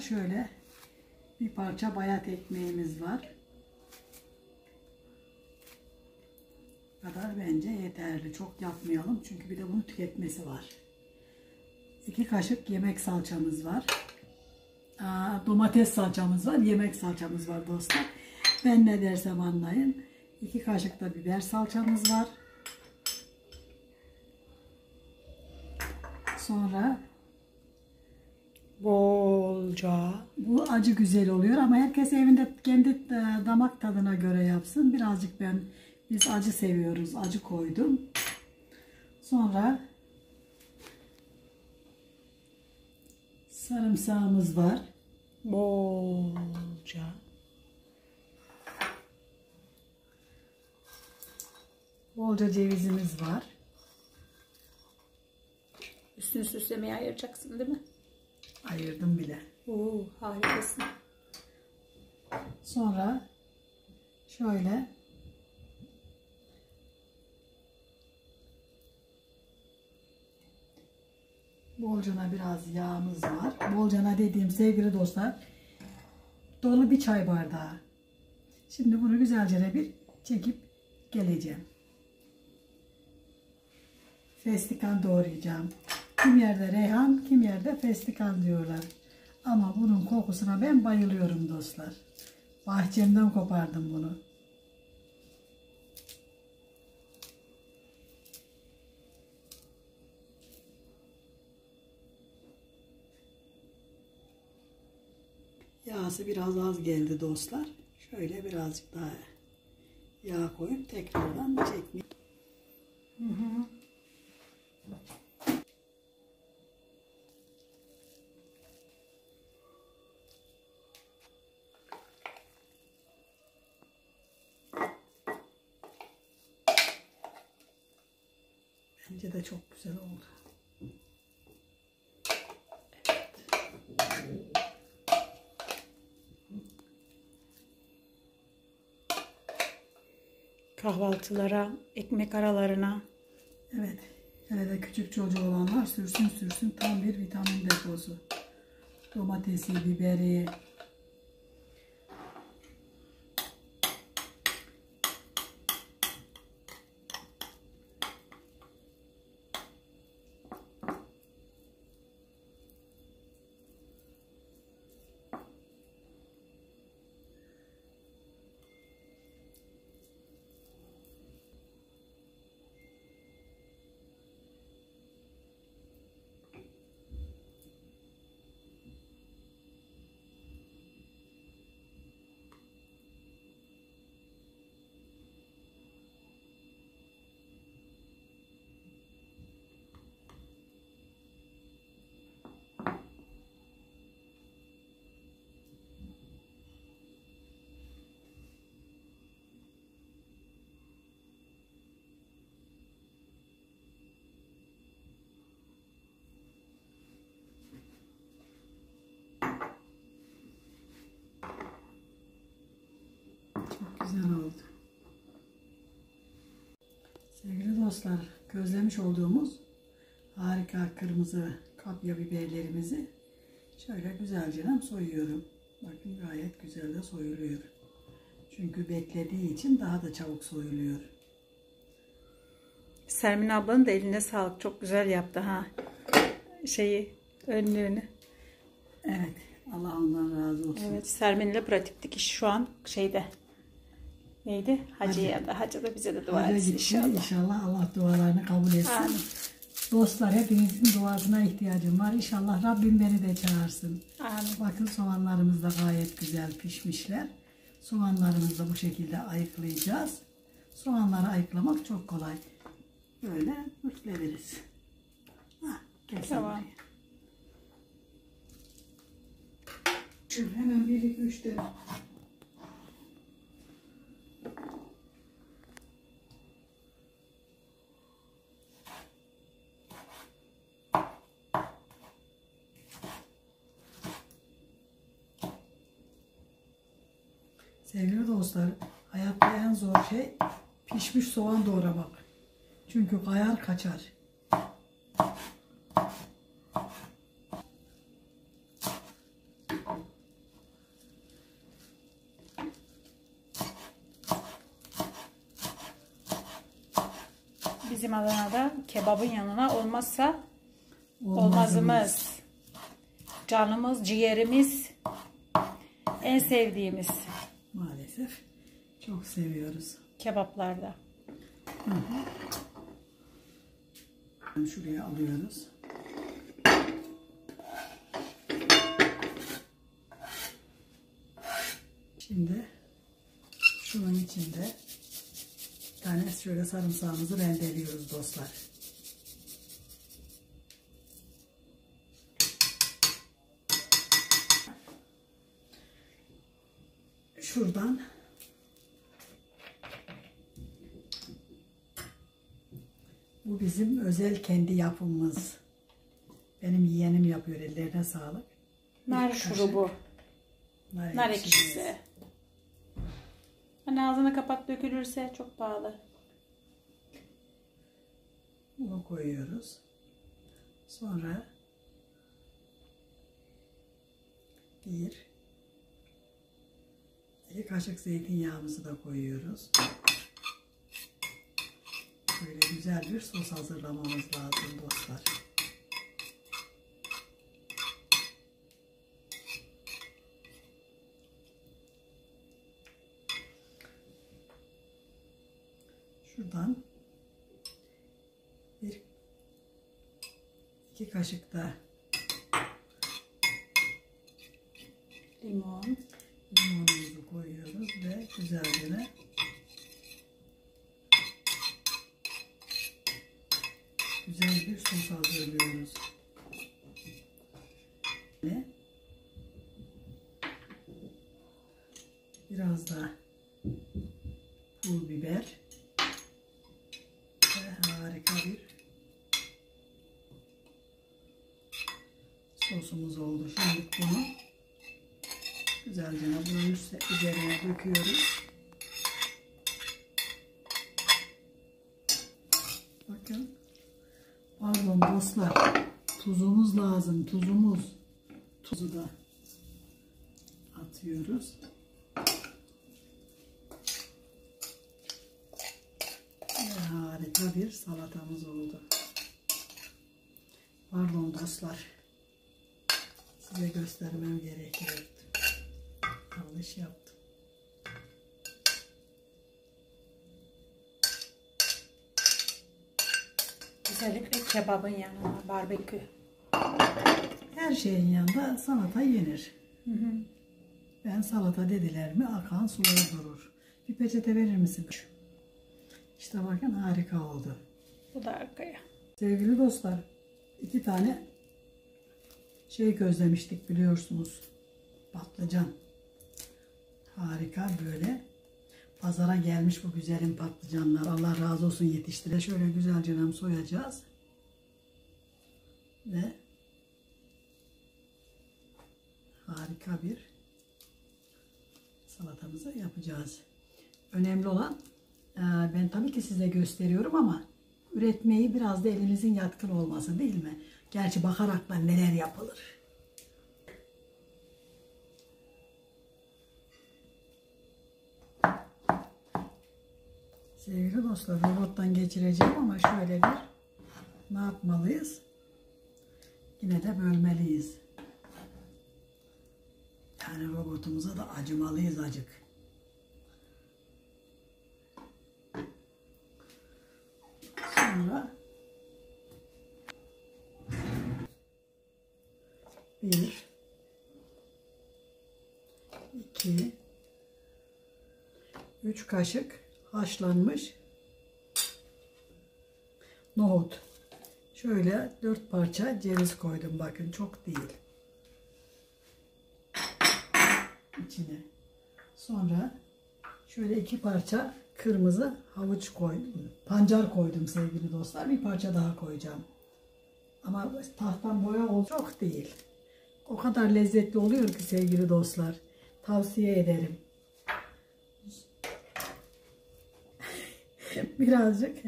Şöyle bir parça bayat ekmeğimiz var. Bu kadar bence yeterli. Çok yapmayalım çünkü bir de bunu tüketmesi var. 2 kaşık yemek salçamız var. Domates salçamız var. Yemek salçamız var dostlar. Ben ne dersem anlayın. 2 kaşık da biber salçamız var. Sonra bolca. Bu acı güzel oluyor ama herkes evinde kendi damak tadına göre yapsın. Birazcık biz acı seviyoruz. Acı koydum. Sonra sarımsağımız var. Bolca. Bolca cevizimiz var. Üstünü süslemeye ayıracaksın değil mi? Ayırdım bile. Oo, harikasın. Sonra şöyle bolcana biraz yağımız var. Bolcana dediğim sevgili dostlar dolu bir çay bardağı. Şimdi bunu güzelce bir çekip geleceğim. Festikan doğrayacağım. Kim yerde reyhan, kim yerde festikan diyorlar. Ama bunun kokusuna ben bayılıyorum dostlar. Bahçemden kopardım bunu. Yağsı biraz az geldi dostlar. Şöyle birazcık daha yağ koyup tekrardan çekmeyeyim. Bence de çok güzel oldu. Kahvaltılara, ekmek aralarına. Evet. Hele de küçük çocuğu olanlar sürsün tam bir vitamin deposu. Domatesi, biberi. Çok güzel oldu. Sevgili dostlar, közlemiş olduğumuz harika kırmızı kapya biberlerimizi şöyle güzelce soyuyorum. Bakın gayet güzel de soyuluyor. Çünkü beklediği için daha da çabuk soyuluyor. Sermin ablanın da eline sağlık. Çok güzel yaptı ha. Önlüğünü. Evet. Allah ondan razı olsun. Evet, Sermin'le pratiktik iş şu an neydi? Hacı da bize de dua etsin inşallah. İnşallah Allah dualarını kabul etsin. Amin. Dostlar hepinizin duasına ihtiyacım var. İnşallah Rabbim beni de çağırsın. Amin. Bakın soğanlarımız da gayet güzel pişmişler. Soğanlarımızı da bu şekilde ayıklayacağız. Soğanları ayıklamak çok kolay. Böyle ürkleveririz. Tamam. Şimdi hemen 1, 2, 3 tane. Sevgili dostlar, hayatta en zor şey pişmiş soğan doğramak. Çünkü kayar kaçar. bizim Adana'da kebabın yanına olmazsa olmazımız. Canımız, ciğerimiz, en sevdiğimiz Maalesef çok seviyoruz. kebaplarda. Şuraya alıyoruz. Şimdi şunun içinde bir tane şöyle sarımsağımızı rendeliyoruz dostlar. Şuradan bu bizim özel kendi yapımımız. Benim yeğenim yapıyor, ellerine sağlık. Nar şurubu, nar ekşisi. Hani ağzını kapat, dökülürse çok pahalı. Bunu koyuyoruz. Sonra iki kaşık zeytinyağımızı da koyuyoruz. Böyle güzel bir sos hazırlamamız lazım dostlar. Şuradan iki kaşık da limonumuzu koyuyoruz ve güzelce güzel bir sos hazırlıyoruz. Biraz da pul biber ve harika bir sosumuz oldu. Şimdi bunu güzelce bunun üzerine döküyoruz. Bakın. Pardon dostlar. Tuzumuz lazım. Tuzumuz. Tuzu da atıyoruz. Ve harika bir salatamız oldu. Pardon dostlar. Size göstermem gerekiyordu. Yanlış yaptım. Özellikle kebabın yanına barbekü. Her şeyin yanında salata yenir. Ben salata dediler mi akan suları durur. Bir peçete verir misin? İşte bakın harika oldu. Bu da arkaya. Sevgili dostlar, 2 tane közlemiştik biliyorsunuz. Patlıcan. Harika böyle. Pazara gelmiş bu güzelim patlıcanlar. Allah razı olsun yetiştire. Şöyle güzelce soyacağız. Ve harika bir salatamızı yapacağız. Önemli olan ben tabii ki size gösteriyorum ama üretmeyi biraz da elimizin yatkın olması değil mi? Gerçi bakarakla neler yapılır. Sevgili dostlar, robottan geçireceğim ama şöyle bir ne yapmalıyız? Yine de bölmeliyiz. Yani robotumuza da acımalıyız acık. Sonra 1 2 3 kaşık haşlanmış nohut. Şöyle 4 parça ceviz koydum. Bakın çok değil. İçine. Sonra şöyle 2 parça kırmızı havuç koydum. Pancar koydum sevgili dostlar. Bir parça daha koyacağım. Ama tahtan boya çok değil. O kadar lezzetli oluyor ki sevgili dostlar. Tavsiye ederim. Birazcık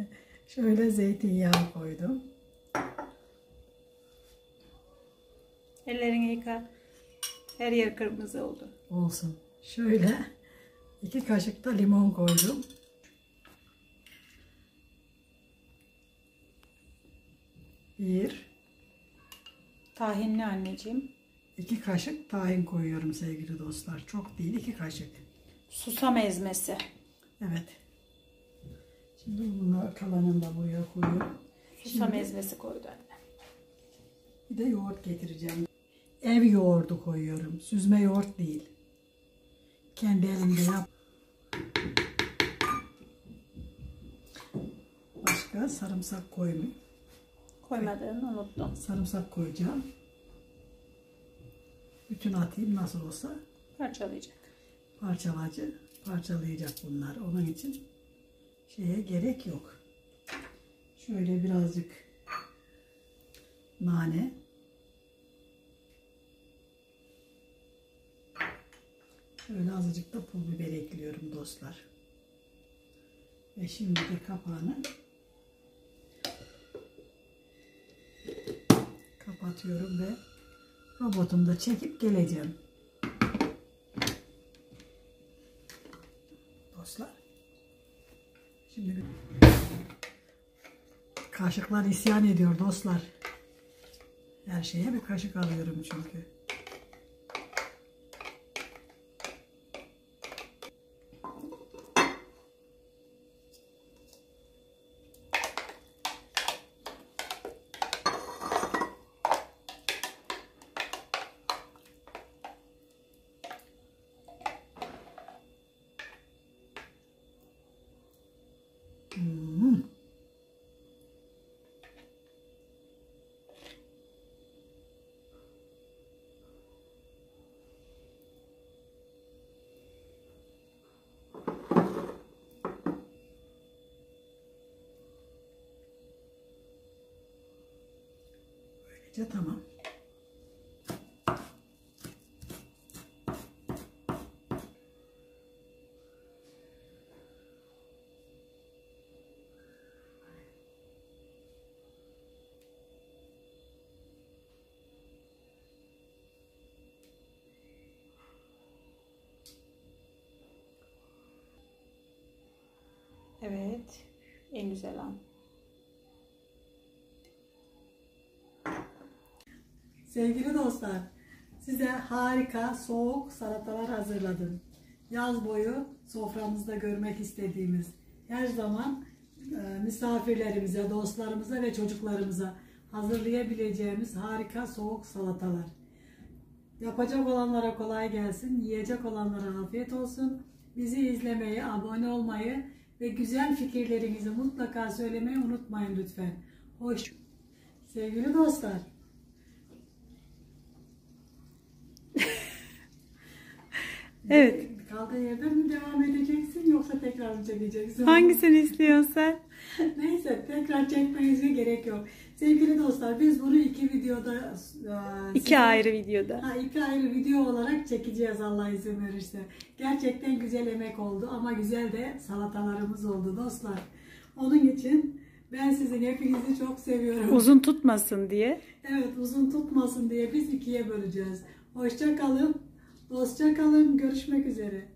şöyle zeytinyağı koydum. Ellerini yıka. Her yer kırmızı oldu. Olsun. Şöyle 2 kaşık da limon koydum. Bir, Tahinli anneciğim. 2 kaşık tahin koyuyorum sevgili dostlar. Çok değil, 2 kaşık. Susam ezmesi. Evet. Şimdi bunlar kalanını da buraya koyuyorum. Susam Şimdi ezmesi koydu anne. bir de yoğurt getireceğim. Ev yoğurdu koyuyorum. Süzme yoğurt değil. Kendi elimde yap. Başka sarımsak koymayayım. Koymadığını unuttum. Sarımsak koyacağım. Bütün atayım nasıl olsa. Parçalayacak. Parçalayacak bunlar. Onun için şeye gerek yok. Şöyle birazcık nane. Şöyle azıcık da pul biber ekliyorum dostlar. Ve şimdi de kapağını kapatıyorum ve robotumda çekip geleceğim. Dostlar. Şimdi kaşıklar isyan ediyor dostlar. Her şeye bir kaşık alıyorum çünkü. Böylece tamam. Evet. En güzel an. Sevgili dostlar, size harika soğuk salatalar hazırladım. Yaz boyu soframızda görmek istediğimiz, her zaman misafirlerimize, dostlarımıza ve çocuklarımıza hazırlayabileceğimiz harika soğuk salatalar. Yapacak olanlara kolay gelsin, yiyecek olanlara afiyet olsun. Bizi izlemeyi, abone olmayı ve güzel fikirlerinizi mutlaka söylemeyi unutmayın lütfen. Hoş. Sevgili dostlar. Evet. Kaldığı yerden mi devam edeceksin yoksa tekrar mı çekeceksin? Hangisini istiyorsun sen? Neyse, tekrar çekmenize gerek yok. Sevgili dostlar, biz bunu 2 videoda İki ayrı videoda. 2 ayrı video olarak çekeceğiz Allah izin verirse. Gerçekten güzel emek oldu ama güzel de salatalarımız oldu dostlar. Onun için ben sizin hepinizi çok seviyorum. Uzun tutmasın diye. Evet, uzun tutmasın diye biz 2'ye böleceğiz. Hoşça kalın, dostça kalın, görüşmek üzere.